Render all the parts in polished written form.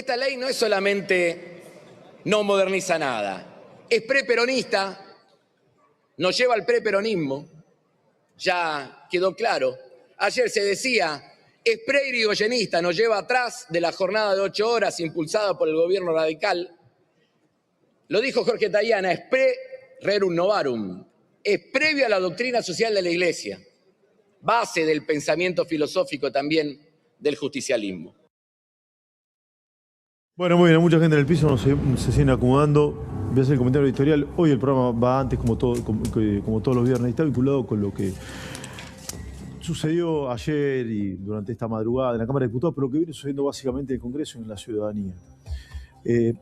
esta ley no es solamente no moderniza nada, es preperonista, nos lleva al preperonismo, ya quedó claro. Ayer se decía, es pre-irigoyenista, nos lleva atrás de la jornada de 8 horas impulsada por el gobierno radical. Lo dijo Jorge Tayana, es pre-rerum novarum, es previo a la doctrina social de la Iglesia, base del pensamiento filosófico también del justicialismo. Bueno, muy bien, mucha gente en el piso se siguen acomodando. Voy a hacer el comentario editorial. Hoy el programa va antes, como todos los viernes, y está vinculado con lo que sucedió ayer y durante esta madrugada en la Cámara de Diputados, pero lo que viene sucediendo básicamente en el Congreso y en la ciudadanía.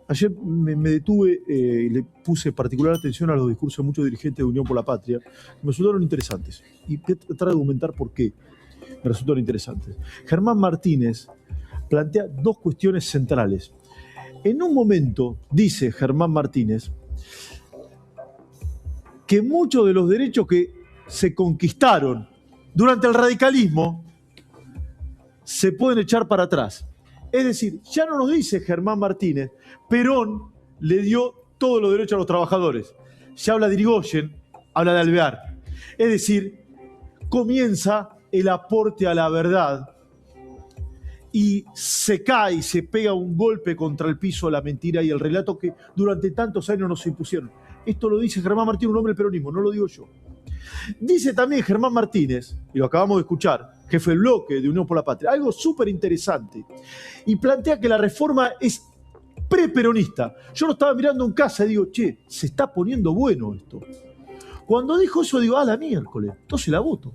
Ayer me detuve y le puse particular atención a los discursos de muchos dirigentes de Unión por la Patria, que me resultaron interesantes. Y voy a tratar de argumentar por qué me resultaron interesantes. Germán Martínez plantea dos cuestiones centrales. En un momento, dice Germán Martínez, que muchos de los derechos que se conquistaron durante el radicalismo se pueden echar para atrás. Es decir, ya no nos dice Germán Martínez, Perón le dio todos los derechos a los trabajadores. Se habla de Irigoyen, habla de Alvear. Es decir, comienza el aporte a la verdad y se cae y se pega un golpe contra el piso la mentira y el relato que durante tantos años nos impusieron. Esto lo dice Germán Martínez, un hombre del peronismo, no lo digo yo. Dice también Germán Martínez, y lo acabamos de escuchar, jefe del bloque de Unión por la Patria, algo súper interesante, y plantea que la reforma es preperonista. Yo lo estaba mirando en casa y digo, che, se está poniendo bueno esto. Cuando dijo eso digo, la miércoles, entonces la voto.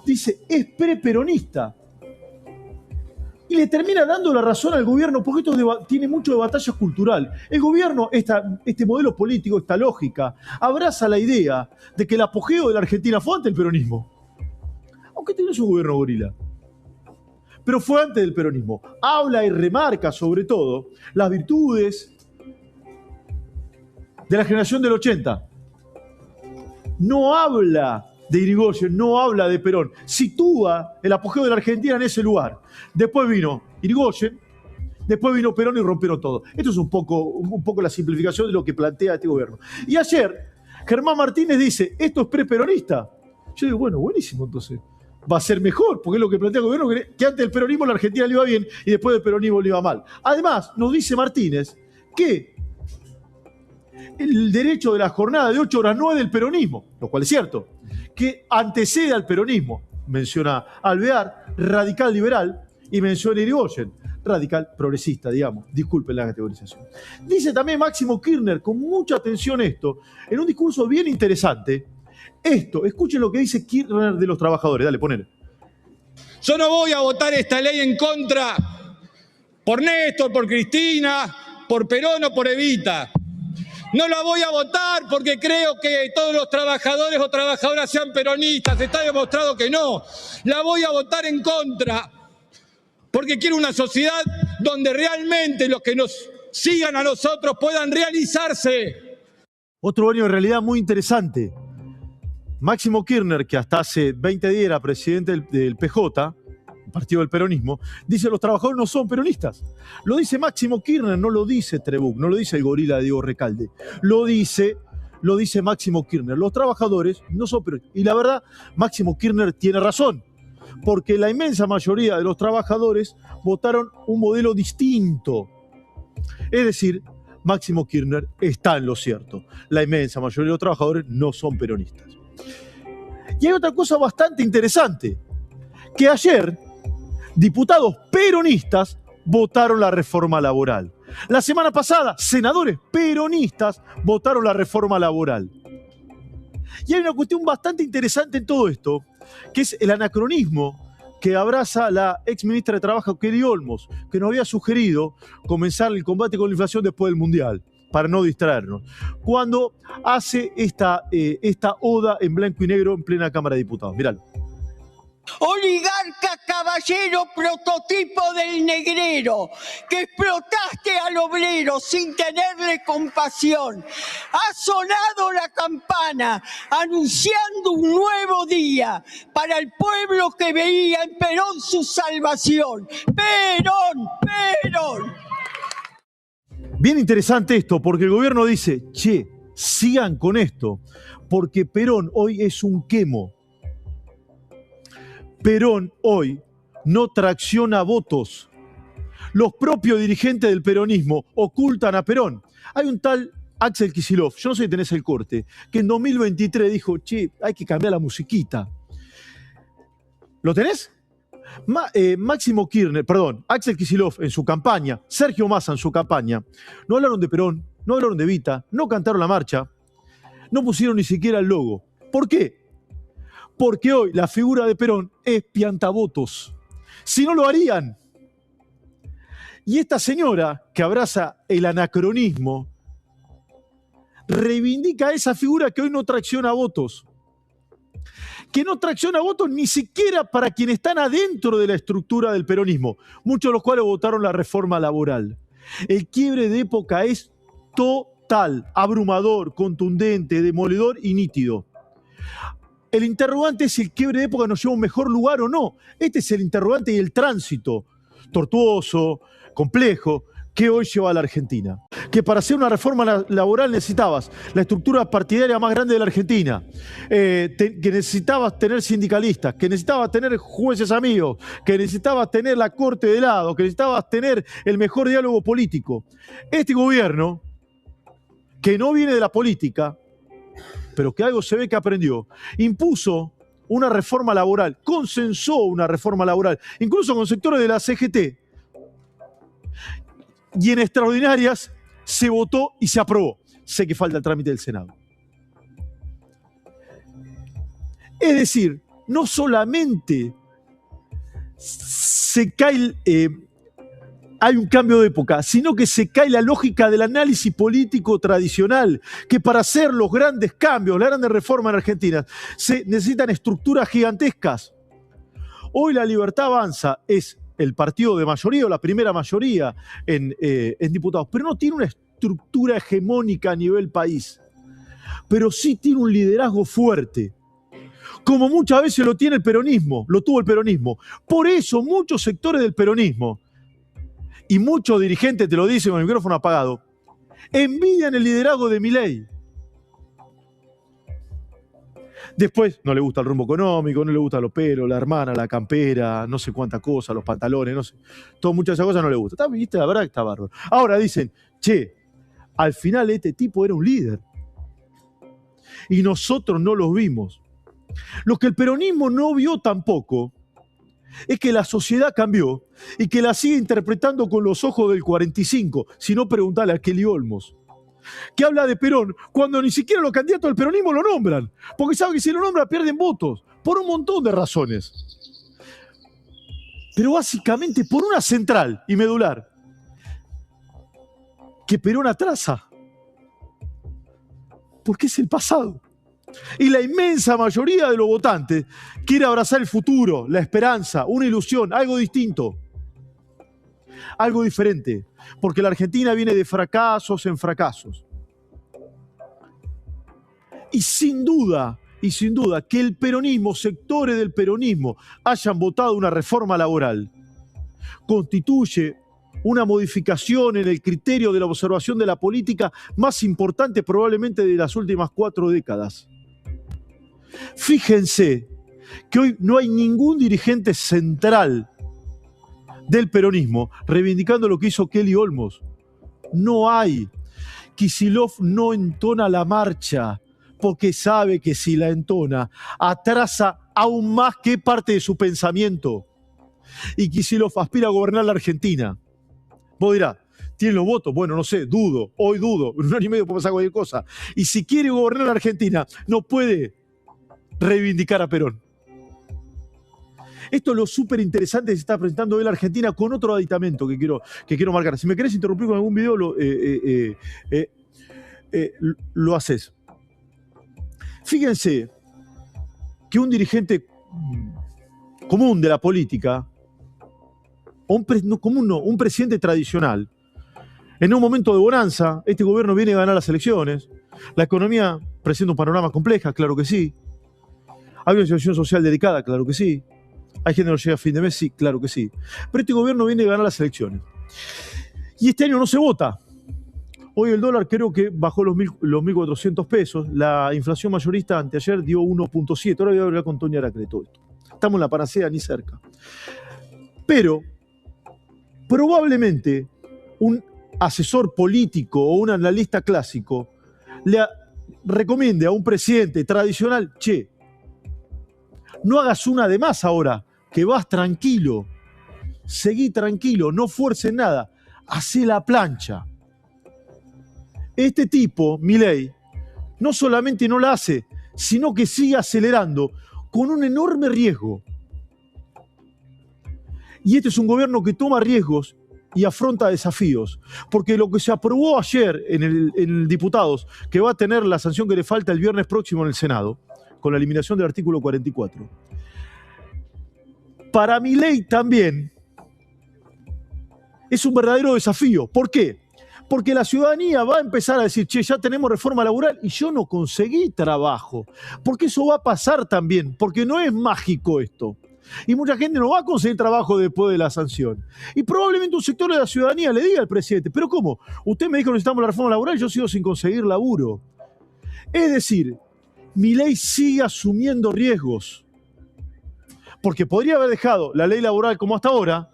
Dice, es preperonista. Y le termina dando la razón al gobierno, porque esto tiene mucho de batalla cultural. El gobierno, este modelo político, esta lógica, abraza la idea de que el apogeo de la Argentina fue antes del peronismo. Aunque este no es un gobierno gorila. Pero fue antes del peronismo. Habla y remarca, sobre todo, las virtudes de la generación del 80. No habla de Irigoyen, no habla de Perón. Sitúa el apogeo de la Argentina en ese lugar. Después vino Irigoyen, después vino Perón y rompieron todo. Esto es un poco la simplificación de lo que plantea este gobierno. Y ayer, Germán Martínez dice, esto es preperonista. Yo digo, bueno, buenísimo entonces. Va a ser mejor, porque es lo que plantea el gobierno, que antes del peronismo la Argentina le iba bien y después del peronismo le iba mal. Además, nos dice Martínez que el derecho de la jornada de 8 horas no es del peronismo, lo cual es cierto, que antecede al peronismo. Menciona Alvear, radical liberal, y menciona Irigoyen, radical progresista, digamos. Disculpen la categorización. Dice también Máximo Kirchner, con mucha atención esto, en un discurso bien interesante, escuchen lo que dice Kirchner de los trabajadores. Dale, ponele. Yo no voy a votar esta ley en contra por Néstor, por Cristina, por Perón o por Evita. No la voy a votar porque creo que todos los trabajadores o trabajadoras sean peronistas. Está demostrado que no. La voy a votar en contra porque quiero una sociedad donde realmente los que nos sigan a nosotros puedan realizarse. Otro año de realidad muy interesante. Máximo Kirchner, que hasta hace 20 días era presidente del PJ, partido del peronismo, dice los trabajadores no son peronistas. Lo dice Máximo Kirchner, no lo dice Trebuch, no lo dice el gorila de Diego Recalde. Lo dice Máximo Kirchner. Los trabajadores no son peronistas. Y la verdad, Máximo Kirchner tiene razón, porque la inmensa mayoría de los trabajadores votaron un modelo distinto. Es decir, Máximo Kirchner está en lo cierto. La inmensa mayoría de los trabajadores no son peronistas. Y hay otra cosa bastante interesante, que ayer diputados peronistas votaron la reforma laboral. La semana pasada, senadores peronistas votaron la reforma laboral. Y hay una cuestión bastante interesante en todo esto, que es el anacronismo que abraza la ex ministra de Trabajo, Kelly Olmos, que nos había sugerido comenzar el combate con la inflación después del Mundial, para no distraernos, cuando hace esta oda en blanco y negro en plena Cámara de Diputados. Míralo. Oligarca caballero prototipo del negrero, que explotaste al obrero sin tenerle compasión. Ha sonado la campana anunciando un nuevo día para el pueblo que veía en Perón su salvación. ¡Perón! ¡Perón! Bien interesante esto, porque el gobierno dice, che, sigan con esto, porque Perón hoy es un quemo. Perón hoy no tracciona votos. Los propios dirigentes del peronismo ocultan a Perón. Hay un tal Axel Kicillof, yo no sé si tenés el corte, que en 2023 dijo, che, hay que cambiar la musiquita. ¿Lo tenés? Máximo Kirchner, perdón, Axel Kicillof en su campaña, Sergio Massa en su campaña, no hablaron de Perón, no hablaron de Evita, no cantaron la marcha, no pusieron ni siquiera el logo. ¿Por qué? Porque hoy la figura de Perón es piantavotos. Si no lo harían. Y esta señora que abraza el anacronismo reivindica esa figura que hoy no tracciona votos. Que no tracciona votos ni siquiera para quienes están adentro de la estructura del peronismo, muchos de los cuales votaron la reforma laboral. El quiebre de época es total, abrumador, contundente, demoledor y nítido. El interrogante es si el quiebre de época nos lleva a un mejor lugar o no. Este es el interrogante y el tránsito tortuoso, complejo, que hoy lleva a la Argentina. Que para hacer una reforma laboral necesitabas la estructura partidaria más grande de la Argentina, que necesitabas tener sindicalistas, que necesitabas tener jueces amigos, que necesitabas tener la corte de lado, que necesitabas tener el mejor diálogo político. Este gobierno, que no viene de la política, pero que algo se ve que aprendió, impuso una reforma laboral, consensó una reforma laboral, incluso con sectores de la CGT, y en extraordinarias se votó y se aprobó. Sé que falta el trámite del Senado. Es decir, no solamente se cae, hay un cambio de época, sino que se cae la lógica del análisis político tradicional, que para hacer los grandes cambios, las grandes reformas en Argentina, se necesitan estructuras gigantescas. Hoy La Libertad Avanza es el partido de mayoría o la primera mayoría en diputados, pero no tiene una estructura hegemónica a nivel país, pero sí tiene un liderazgo fuerte, como muchas veces lo tiene el peronismo, lo tuvo el peronismo. Por eso muchos sectores del peronismo, y muchos dirigentes te lo dicen con el micrófono apagado, envidian el liderazgo de Milei. Después no le gusta el rumbo económico, no le gustan los pelos, la hermana, la campera, no sé cuántas cosas, los pantalones, no sé. Muchas de esas cosas no le gustan. ¿Viste? La verdad que está bárbaro. Ahora dicen, che, al final este tipo era un líder. Y nosotros no los vimos. Lo que el peronismo no vio tampoco es que la sociedad cambió y que la sigue interpretando con los ojos del 45, si no preguntale a Kelly Olmos, que habla de Perón cuando ni siquiera los candidatos del peronismo lo nombran, porque saben que si lo nombran pierden votos, por un montón de razones. Pero básicamente por una central y medular, que Perón atrasa, porque es el pasado. Y la inmensa mayoría de los votantes quiere abrazar el futuro, la esperanza, una ilusión, algo distinto, algo diferente, porque la Argentina viene de fracasos en fracasos. Y sin duda, que el peronismo, sectores del peronismo, hayan votado una reforma laboral, constituye una modificación en el criterio de la observación de la política más importante probablemente de las últimas 4 décadas. Fíjense que hoy no hay ningún dirigente central del peronismo reivindicando lo que hizo Kelly Olmos. No hay. Kicillof no entona la marcha porque sabe que si la entona atrasa aún más que parte de su pensamiento. Y Kicillof aspira a gobernar la Argentina. Vos dirás, ¿tiene los votos? Bueno, no sé, dudo. Hoy dudo. En un año y medio puede pasar cualquier cosa. Y si quiere gobernar la Argentina, no puede reivindicar a Perón. Esto es lo súper interesante que se está presentando hoy en la Argentina con otro aditamento que quiero marcar. Si me querés interrumpir con algún video, lo haces. Fíjense que un dirigente común de la política, o un presidente tradicional, en un momento de bonanza, este gobierno viene a ganar las elecciones, la economía presenta un panorama complejo, claro que sí, hay una situación social delicada, claro que sí, hay gente que no llega a fin de mes, sí, claro que sí, pero este gobierno viene a ganar las elecciones. Y este año no se vota. Hoy el dólar creo que bajó los 1.400 pesos, la inflación mayorista anteayer dio 1.7, ahora voy a hablar con Toña Aracre de todo esto. Estamos en la panacea ni cerca. Pero probablemente un asesor político o un analista clásico le recomiende a un presidente tradicional, che, no hagas una de más ahora, que vas tranquilo, seguí tranquilo, no fuerces nada, hacé la plancha. Este tipo, Milei, no solamente no la hace, sino que sigue acelerando con un enorme riesgo. Y este es un gobierno que toma riesgos y afronta desafíos, porque lo que se aprobó ayer en el Diputados, que va a tener la sanción que le falta el viernes próximo en el Senado, con la eliminación del artículo 44, para Milei también es un verdadero desafío. ¿Por qué? Porque la ciudadanía va a empezar a decir, che, ya tenemos reforma laboral y yo no conseguí trabajo. Porque eso va a pasar también, porque no es mágico esto. Y mucha gente no va a conseguir trabajo después de la sanción. Y probablemente un sector de la ciudadanía le diga al presidente, pero ¿cómo? Usted me dijo que necesitamos la reforma laboral y yo sigo sin conseguir laburo. Es decir, Milei sigue asumiendo riesgos. Porque podría haber dejado la ley laboral como hasta ahora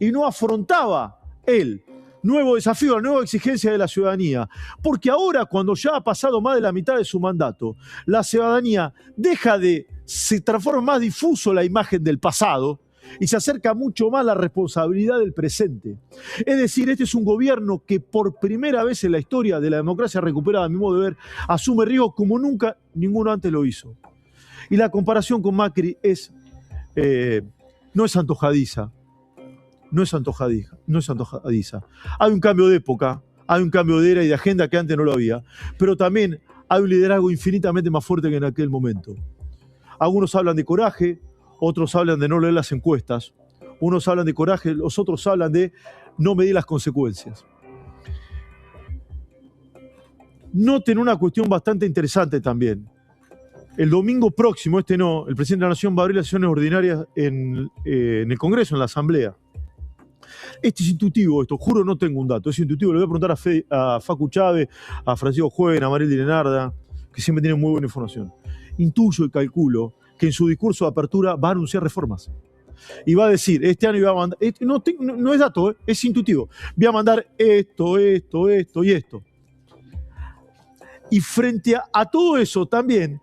y no afrontaba el nuevo desafío, la nueva exigencia de la ciudadanía. Porque ahora, cuando ya ha pasado más de la mitad de su mandato, la ciudadanía se transforma más difuso la imagen del pasado y se acerca mucho más a la responsabilidad del presente. Es decir, este es un gobierno que por primera vez en la historia de la democracia recuperada, a mi modo de ver, asume riesgos como nunca ninguno antes lo hizo. Y la comparación con Macri no es antojadiza. No es antojadiza. Hay un cambio de época, hay un cambio de era y de agenda que antes no lo había, pero también hay un liderazgo infinitamente más fuerte que en aquel momento. Algunos hablan de coraje, otros hablan de no leer las encuestas, unos hablan de coraje, los otros hablan de no medir las consecuencias. Noten una cuestión bastante interesante también. El domingo próximo, el presidente de la Nación va a abrir las sesiones ordinarias en el Congreso, en la Asamblea. Este es intuitivo, esto, juro no tengo un dato, es intuitivo. Le voy a preguntar a Facu Chávez, a Francisco Juven, a Mariel Lenarda, que siempre tienen muy buena información. Intuyo y calculo que en su discurso de apertura va a anunciar reformas. Y va a decir, este año iba a mandar, no es dato, es intuitivo, voy a mandar esto y esto. Y frente a todo eso también,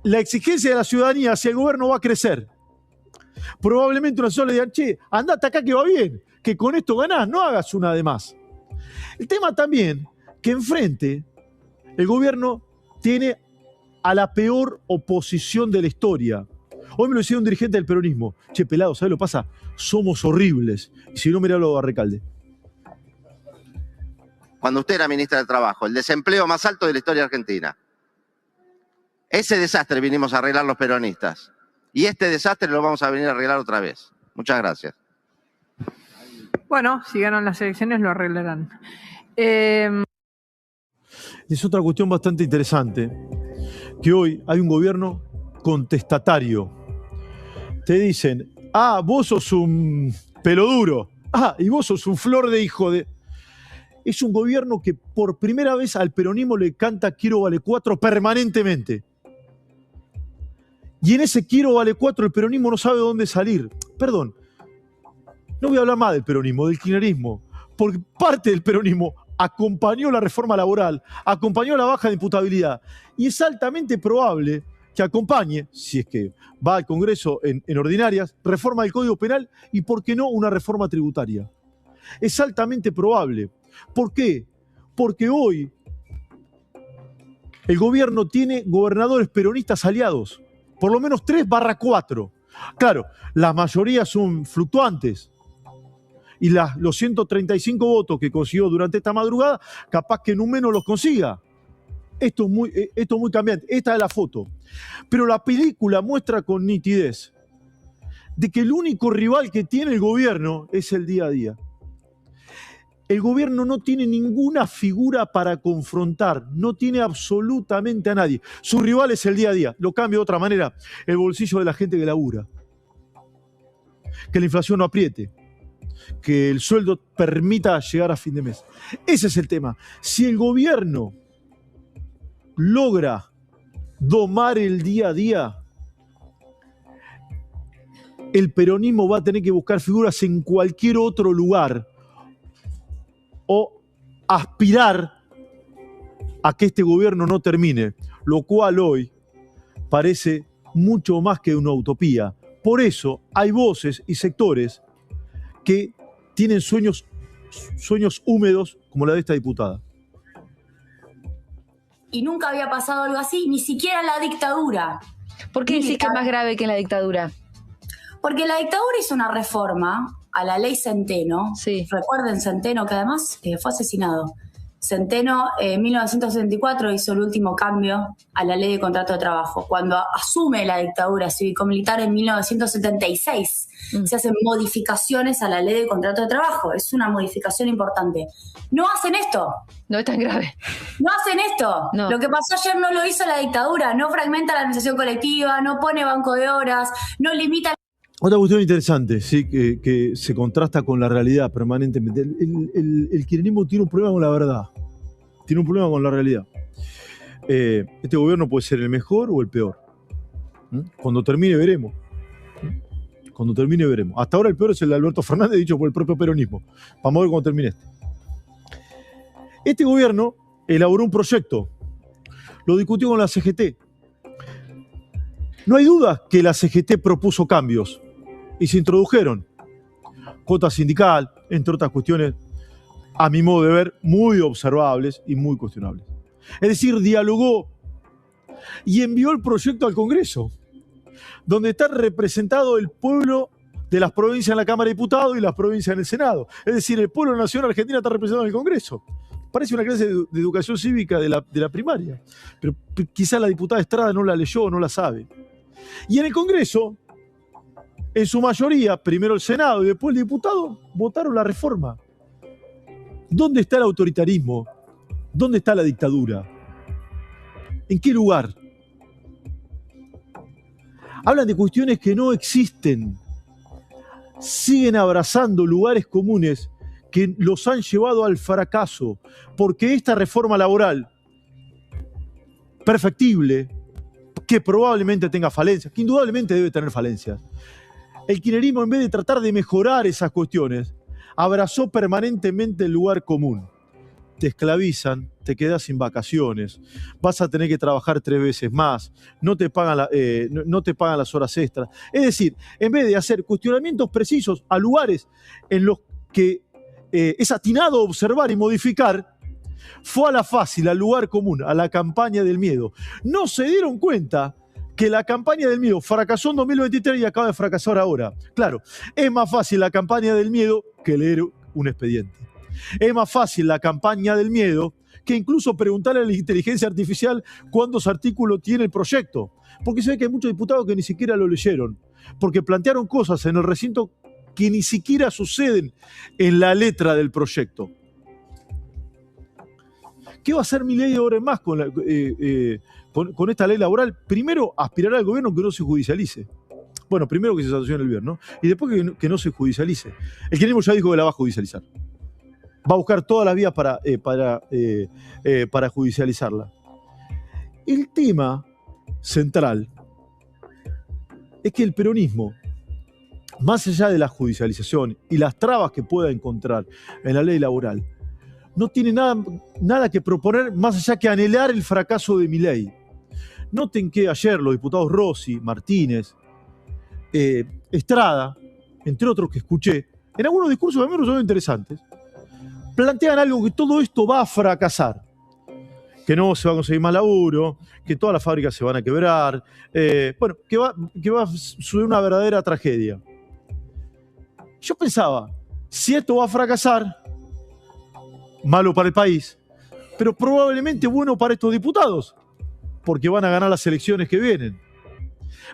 la exigencia de la ciudadanía hacia el gobierno va a crecer. Probablemente una sola le digan, che, andate acá que va bien, que con esto ganás, no hagas una de más. El tema también, que enfrente el gobierno tiene a la peor oposición de la historia. Hoy me lo decía un dirigente del peronismo, che, pelado, ¿sabes lo que pasa? Somos horribles. Y si no, mirá lo de Recalde. Cuando usted era ministra de Trabajo, el desempleo más alto de la historia argentina. Ese desastre vinimos a arreglar los peronistas. Y este desastre lo vamos a venir a arreglar otra vez. Muchas gracias. Bueno, si ganan las elecciones lo arreglarán. Es otra cuestión bastante interesante, que hoy hay un gobierno contestatario. Te dicen, vos sos un pelo duro. Y vos sos un flor de hijo de... Es un gobierno que por primera vez al peronismo le canta Quiero vale 4 permanentemente. Y en ese Quiero vale 4 el peronismo no sabe dónde salir. Perdón, no voy a hablar más del peronismo, del kirchnerismo, porque parte del peronismo acompañó la reforma laboral, acompañó la baja de imputabilidad, y es altamente probable que acompañe, si es que va al Congreso en ordinarias, reforma del Código Penal y, ¿por qué no?, una reforma tributaria. Es altamente probable. ¿Por qué? Porque hoy el gobierno tiene gobernadores peronistas aliados, por lo menos 3/4. Claro, la mayoría son fluctuantes. Y los 135 votos que consiguió durante esta madrugada, capaz que en un menos los consiga. Esto es muy cambiante. Esta es la foto. Pero la película muestra con nitidez de que el único rival que tiene el gobierno es el día a día. El gobierno no tiene ninguna figura para confrontar, no tiene absolutamente a nadie. Su rival es el día a día. Lo cambio de otra manera, el bolsillo de la gente que labura. Que la inflación no apriete, que el sueldo permita llegar a fin de mes. Ese es el tema. Si el gobierno logra domar el día a día, el peronismo va a tener que buscar figuras en cualquier otro lugar o aspirar a que este gobierno no termine, lo cual hoy parece mucho más que una utopía. Por eso hay voces y sectores que tienen sueños húmedos como la de esta diputada. Y nunca había pasado algo así, ni siquiera en la dictadura. ¿Por qué decís que es más grave que en la dictadura? Porque la dictadura hizo una reforma a la ley Centeno. Sí. Recuerden Centeno, que además fue asesinado. Centeno en 1974 hizo el último cambio a la ley de contrato de trabajo. Cuando asume la dictadura cívico-militar en 1976, se hacen modificaciones a la ley de contrato de trabajo. Es una modificación importante. No hacen esto. No es tan grave. No hacen esto. No. Lo que pasó ayer no lo hizo la dictadura. No fragmenta la negociación colectiva, no pone banco de horas, no limita. Otra cuestión interesante, ¿sí? que se contrasta con la realidad permanentemente. El kirchnerismo tiene un problema con la verdad, tiene un problema con la realidad. Este gobierno puede ser el mejor o el peor. Cuando termine veremos. Cuando termine veremos. Hasta ahora el peor es el de Alberto Fernández, dicho por el propio peronismo. Vamos a ver cuando termine este. Este gobierno elaboró un proyecto, lo discutió con la CGT. No hay duda que la CGT propuso cambios y se introdujeron cuota sindical, entre otras cuestiones, a mi modo de ver, muy observables y muy cuestionables. Es decir, dialogó y envió el proyecto al Congreso, donde está representado el pueblo de las provincias en la Cámara de Diputados y las provincias en el Senado. Es decir, el pueblo nacional argentino está representado en el Congreso. Parece una clase de educación cívica de la primaria, pero quizá la diputada Estrada no la leyó o no la sabe. Y en el Congreso, en su mayoría, primero el Senado y después el diputado, votaron la reforma. ¿Dónde está el autoritarismo? ¿Dónde está la dictadura? ¿En qué lugar? Hablan de cuestiones que no existen. Siguen abrazando lugares comunes que los han llevado al fracaso, porque esta reforma laboral, perfectible, que probablemente tenga falencias, que indudablemente debe tener falencias, el kirchnerismo, en vez de tratar de mejorar esas cuestiones, abrazó permanentemente el lugar común. Te esclavizan, te quedas sin vacaciones, vas a tener que trabajar 3 veces más, no te pagan las horas extras. Es decir, en vez de hacer cuestionamientos precisos a lugares en los que es atinado observar y modificar, fue a la fácil, al lugar común, a la campaña del miedo. No se dieron cuenta que la campaña del miedo fracasó en 2023 y acaba de fracasar ahora. Claro, es más fácil la campaña del miedo que leer un expediente. Es más fácil la campaña del miedo que incluso preguntarle a la inteligencia artificial cuántos artículos tiene el proyecto. Porque se ve que hay muchos diputados que ni siquiera lo leyeron, porque plantearon cosas en el recinto que ni siquiera suceden en la letra del proyecto. ¿Qué va a hacer Milei ahora en más con esta ley laboral? Primero, aspirar al gobierno que no se judicialice. Bueno, primero que se sancione el viernes, ¿no? Y después que no se judicialice. El kirchnerismo ya dijo que la va a judicializar. Va a buscar todas las vías para judicializarla. El tema central es que el peronismo, más allá de la judicialización y las trabas que pueda encontrar en la ley laboral, no tiene nada que proponer más allá que anhelar el fracaso de Milei. Noten que ayer los diputados Rossi, Martínez, Estrada, entre otros que escuché, en algunos discursos que a mí me son interesantes, plantean algo que todo esto va a fracasar. Que no se va a conseguir más laburo, que todas las fábricas se van a quebrar, que va a suceder una verdadera tragedia. Yo pensaba, si esto va a fracasar, malo para el país, pero probablemente bueno para estos diputados, porque van a ganar las elecciones que vienen.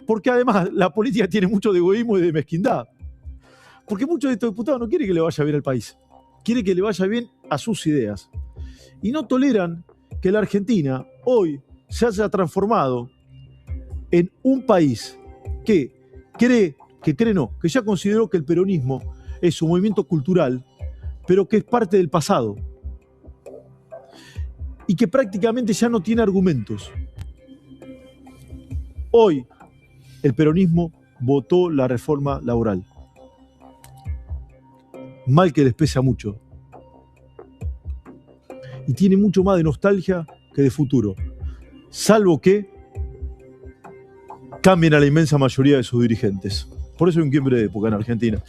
Porque además la política tiene mucho de egoísmo y de mezquindad. Porque muchos de estos diputados no quieren que le vaya bien al país. Quieren que le vaya bien a sus ideas. Y no toleran que la Argentina hoy se haya transformado en un país que que ya consideró que el peronismo es un movimiento cultural, pero que es parte del pasado. Y que prácticamente ya no tiene argumentos. Hoy, el peronismo votó la reforma laboral. Mal que les pesa mucho. Y tiene mucho más de nostalgia que de futuro. Salvo que cambien a la inmensa mayoría de sus dirigentes. Por eso hay un quiebre de época en Argentina.